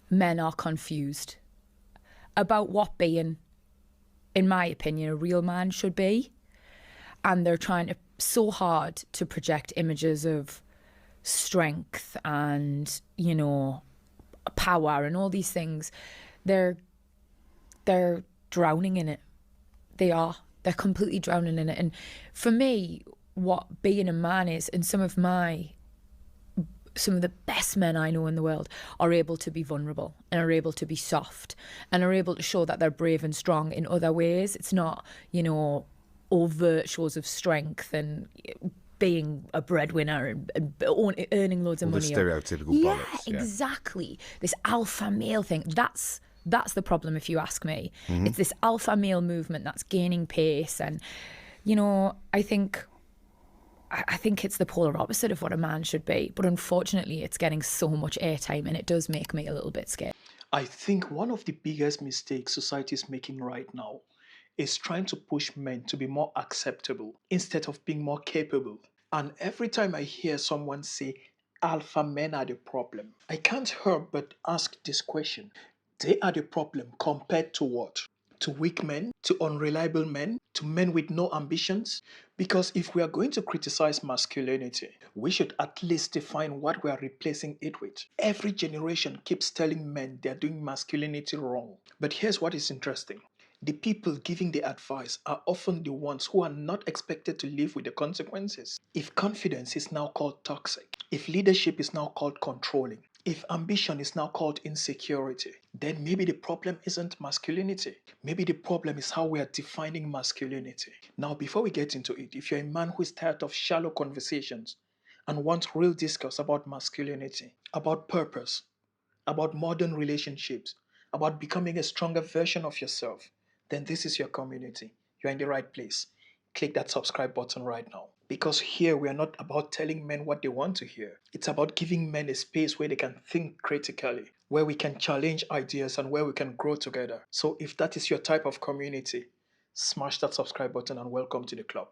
men are confused about what being, in my opinion, a real man should be. And they're trying to so hard to project images of strength and, you know, power and all these things. They're drowning in it. They are. They're completely drowning in it. And for me, what being a man is, and some of the best men I know in the world are able to be vulnerable and are able to be soft and are able to show that they're brave and strong in other ways. It's not, you know, overt shows of strength and being a breadwinner and earning loads of All the money. stereotypical bollocks. Yeah, exactly. This alpha male thing. That's the problem, if you ask me. It's this alpha male movement that's gaining pace. And, you know, I think it's the polar opposite of what a man should be. But unfortunately, it's getting so much airtime, and it does make me a little bit scared. I think one of the biggest mistakes society is making right now is trying to push men to be more acceptable instead of being more capable. And every time I hear someone say alpha men are the problem, I can't help but ask this question. They are the problem compared to what? To weak men, to unreliable men, to men with no ambitions? Because if we are going to criticize masculinity, we should at least define what we are replacing it with. Every generation keeps telling men they are doing masculinity wrong. But here's what is interesting. The people giving the advice are often the ones who are not expected to live with the consequences. If confidence is now called toxic, if leadership is now called controlling, if ambition is now called insecurity, then maybe the problem isn't masculinity. Maybe the problem is how we are defining masculinity. Now, before we get into it, if you're a man who is tired of shallow conversations and wants real discourse about masculinity, about purpose, about modern relationships, about becoming a stronger version of yourself, then this is your community. You're in the right place. Click that subscribe button right now. Because here we are not about telling men what they want to hear. It's about giving men a space where they can think critically, where we can challenge ideas and where we can grow together. So if that is your type of community, smash that subscribe button and welcome to the club.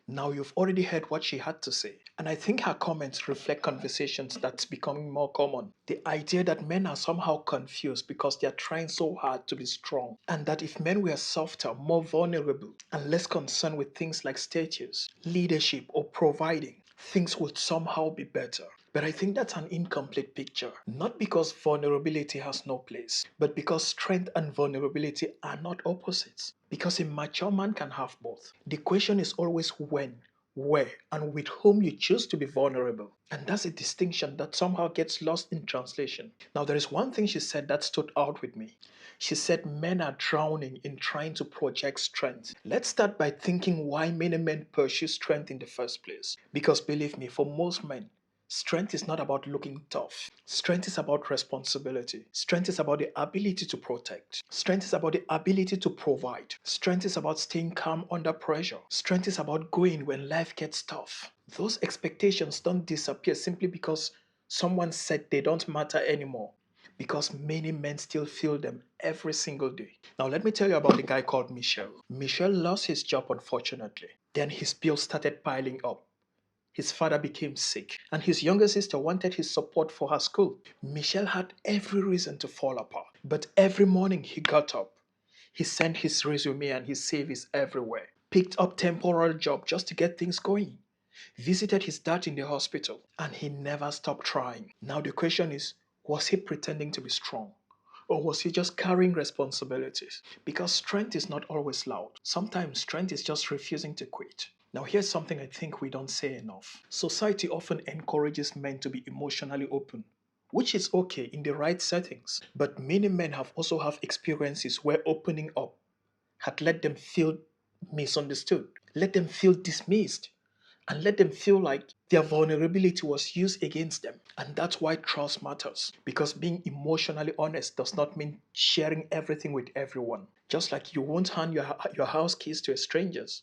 Now you've already heard what she had to say, and I think her comments reflect conversations that's becoming more common. The idea that men are somehow confused because they are trying so hard to be strong, and that if men were softer, more vulnerable, and less concerned with things like status, leadership, or providing, things would somehow be better. But I think that's an incomplete picture. Not because vulnerability has no place, but because strength and vulnerability are not opposites. Because a mature man can have both. The question is always when, where, and with whom you choose to be vulnerable. And that's a distinction that somehow gets lost in translation. Now, there is one thing she said that stood out with me. She said men are drowning in trying to project strength. Let's start by thinking why many men pursue strength in the first place. Because believe me, for most men, strength is not about looking tough. Strength is about responsibility. Strength is about the ability to protect. Strength is about the ability to provide. Strength is about staying calm under pressure. Strength is about going when life gets tough. Those expectations don't disappear simply because someone said they don't matter anymore. Because many men still feel them every single day. Now, let me tell you about the guy called Michel. Michel lost his job, unfortunately. Then his bills started piling up. His father became sick, and his younger sister wanted his support for her school. Michel had every reason to fall apart, but every morning he got up. He sent his resume and his CVs everywhere, picked up temporary job just to get things going, visited his dad in the hospital, and he never stopped trying. Now the question is, was he pretending to be strong? Or was he just carrying responsibilities? Because strength is not always loud. Sometimes strength is just refusing to quit. Now, here's something I think we don't say enough. Society often encourages men to be emotionally open, which is okay in the right settings. But many men have also have experiences where opening up had let them feel misunderstood, let them feel dismissed, and let them feel like their vulnerability was used against them. And that's why trust matters. Because being emotionally honest does not mean sharing everything with everyone. Just like you won't hand your house keys to strangers.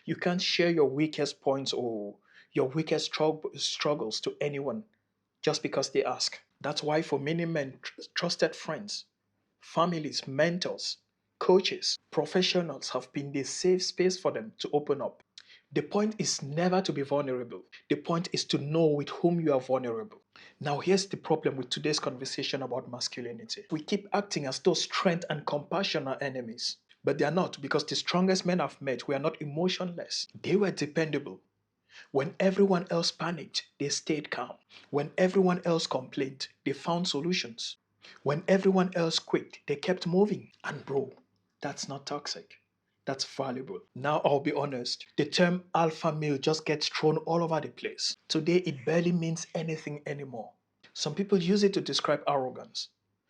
You can't share your weakest points or your weakest struggles to anyone just because they ask. That's why for many men, trusted friends, families, mentors, coaches, professionals have been the safe space for them to open up. The point is never to be vulnerable. The point is to know with whom you are vulnerable. Now, here's the problem with today's conversation about masculinity. We keep acting as though strength and compassion are enemies. But they are not, because the strongest men I've met were not emotionless. They were dependable. When everyone else panicked, they stayed calm. When everyone else complained, they found solutions. When everyone else quit, they kept moving. And bro, that's not toxic. That's valuable. Now I'll be honest. The term alpha male just gets thrown all over the place. Today it barely means anything anymore. Some people use it to describe arrogance.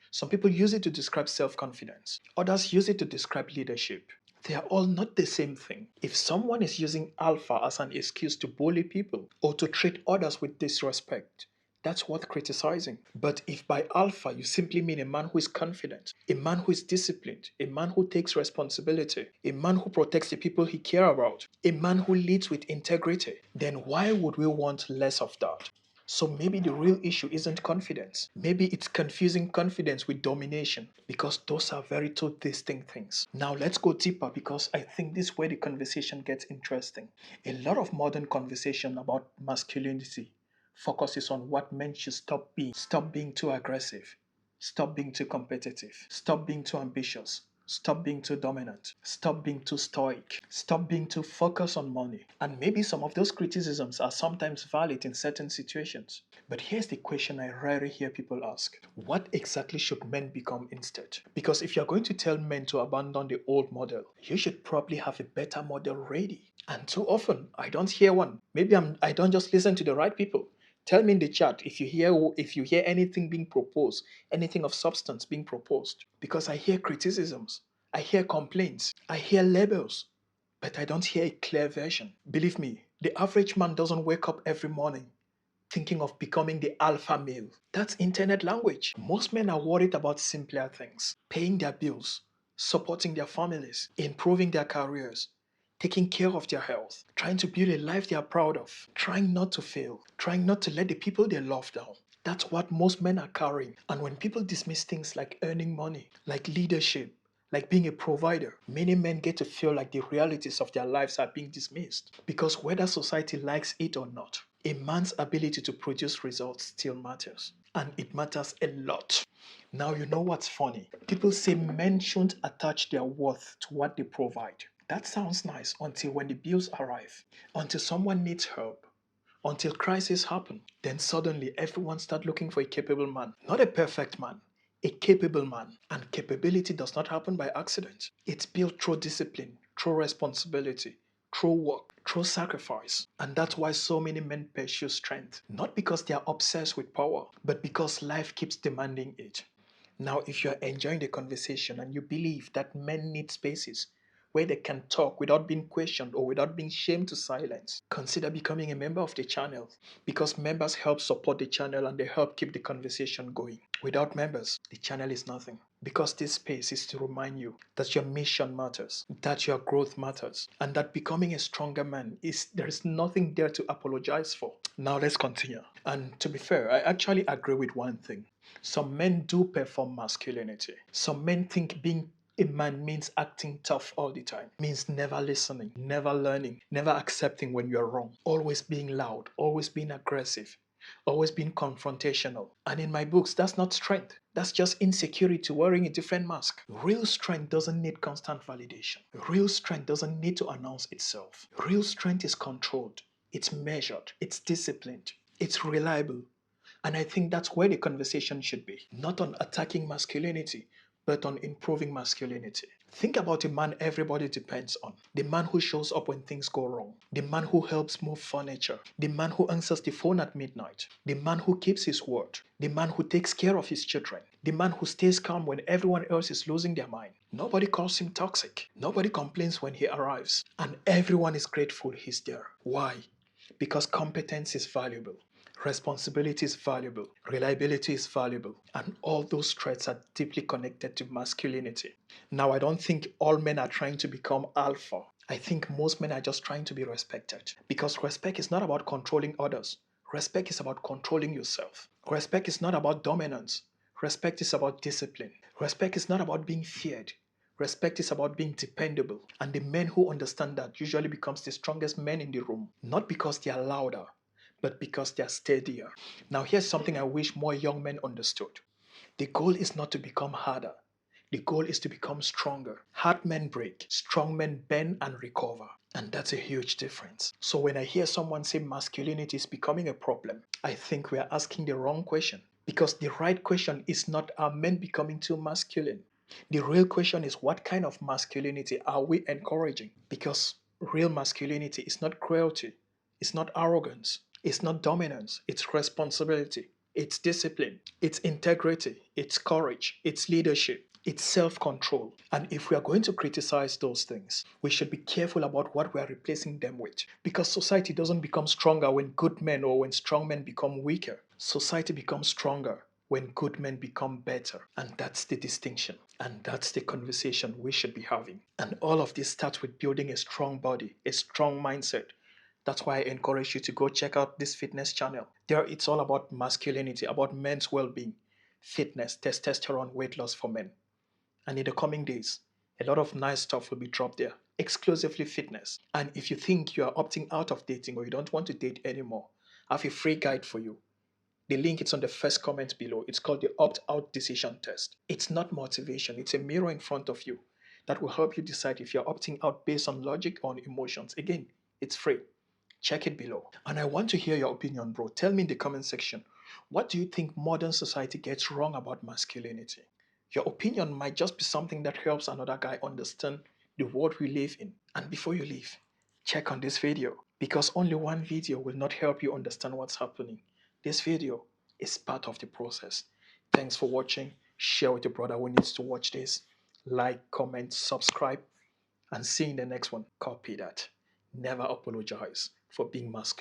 Some people use it to describe self-confidence. Others use it to describe leadership. They are all not the same thing. If someone is using alpha as an excuse to bully people or to treat others with disrespect, that's worth criticizing. But if by alpha you simply mean a man who is confident, a man who is disciplined, a man who takes responsibility, a man who protects the people he cares about, a man who leads with integrity, then why would we want less of that? So maybe the real issue isn't confidence. Maybe it's confusing confidence with domination, because those are very two distinct things. Now let's go deeper, because I think this is where the conversation gets interesting. A lot of modern conversation about masculinity focuses on what men should stop being. Stop being too aggressive. Stop being too competitive. Stop being too ambitious. Stop being too dominant. Stop being too stoic. Stop being too focused on money. And maybe some of those criticisms are sometimes valid in certain situations. But here's the question I rarely hear people ask. What exactly should men become instead? Because if you're going to tell men to abandon the old model, you should probably have a better model ready. And too often, I don't hear one. Maybe I don't just listen to the right people. Tell me in the chat if you hear anything being proposed, anything of substance being proposed. Because I hear criticisms, I hear complaints, I hear labels, but I don't hear a clear version. Believe me, the average man doesn't wake up every morning thinking of becoming the alpha male. That's internet language. Most men are worried about simpler things: paying their bills, supporting their families, improving their careers, taking care of their health, trying to build a life they are proud of, trying not to fail, trying not to let the people they love down. That's what most men are carrying. And when people dismiss things like earning money, like leadership, like being a provider, many men get to feel like the realities of their lives are being dismissed. Because whether society likes it or not, a man's ability to produce results still matters. And it matters a lot. Now, you know what's funny? People say men shouldn't attach their worth to what they provide. That sounds nice until when the bills arrive, until someone needs help, until crises happen. Then suddenly everyone starts looking for a capable man. Not a perfect man, a capable man. And capability does not happen by accident. It's built through discipline, through responsibility, through work, through sacrifice. And that's why so many men pursue strength. Not because they are obsessed with power, but because life keeps demanding it. Now, if you're enjoying the conversation and you believe that men need spaces where they can talk without being questioned or without being shamed to silence, consider becoming a member of the channel, because members help support the channel and they help keep the conversation going. Without members, the channel is nothing. Because this space is to remind you that your mission matters, that your growth matters, and that becoming a stronger man there is nothing there to apologize for. Now let's continue. And to be fair, I actually agree with one thing. Some men do perform masculinity. Some men think being a man means acting tough all the time, means never listening, never learning, never accepting when you're wrong, always being loud, always being aggressive, always being confrontational. And in my books, that's not strength. That's just insecurity wearing a different mask. Real strength doesn't need constant validation. Real strength doesn't need to announce itself. Real strength is controlled, it's measured, it's disciplined, it's reliable. And I think that's where the conversation should be. Not on attacking masculinity, but on improving masculinity. Think about a man everybody depends on. The man who shows up when things go wrong. The man who helps move furniture. The man who answers the phone at midnight. The man who keeps his word. The man who takes care of his children. The man who stays calm when everyone else is losing their mind. Nobody calls him toxic. Nobody complains when he arrives. And everyone is grateful he's there. Why? Because competence is valuable. Responsibility is valuable, reliability is valuable, and all those traits are deeply connected to masculinity. Now, I don't think all men are trying to become alpha. I think most men are just trying to be respected, because respect is not about controlling others. Respect is about controlling yourself. Respect is not about dominance. Respect is about discipline. Respect is not about being feared. Respect is about being dependable. And the men who understand that usually becomes the strongest men in the room. Not because they are louder, but because they are steadier. Now here's something I wish more young men understood. The goal is not to become harder. The goal is to become stronger. Hard men break, strong men bend and recover. And that's a huge difference. So when I hear someone say masculinity is becoming a problem, I think we are asking the wrong question. Because the right question is not, are men becoming too masculine? The real question is, what kind of masculinity are we encouraging? Because real masculinity is not cruelty, it's not arrogance, it's not dominance, it's responsibility, it's discipline, it's integrity, it's courage, it's leadership, it's self control. And if we are going to criticize those things, we should be careful about what we are replacing them with. Because society doesn't become stronger when good men or when strong men become weaker. Society becomes stronger when good men become better. And that's the distinction. And that's the conversation we should be having. And all of this starts with building a strong body, a strong mindset. That's why I encourage you to go check out this fitness channel. There, it's all about masculinity, about men's well being, fitness, testosterone, weight loss for men. And in the coming days, a lot of nice stuff will be dropped there, exclusively fitness. And if you think you are opting out of dating or you don't want to date anymore, I have a free guide for you. The link is on the first comment below. It's called the opt-out decision test. It's not motivation, it's a mirror in front of you that will help you decide if you're opting out based on logic or on emotions. Again, it's free. Check it below. And I want to hear your opinion, bro. Tell me in the comment section, what do you think modern society gets wrong about masculinity? Your opinion might just be something that helps another guy understand the world we live in. And before you leave, check on this video, because only one video will not help you understand what's happening. This video is part of the process. Thanks for watching. Share with your brother who needs to watch this. Like, comment, subscribe, and see you in the next one. Copy that. Never apologize for being masculine.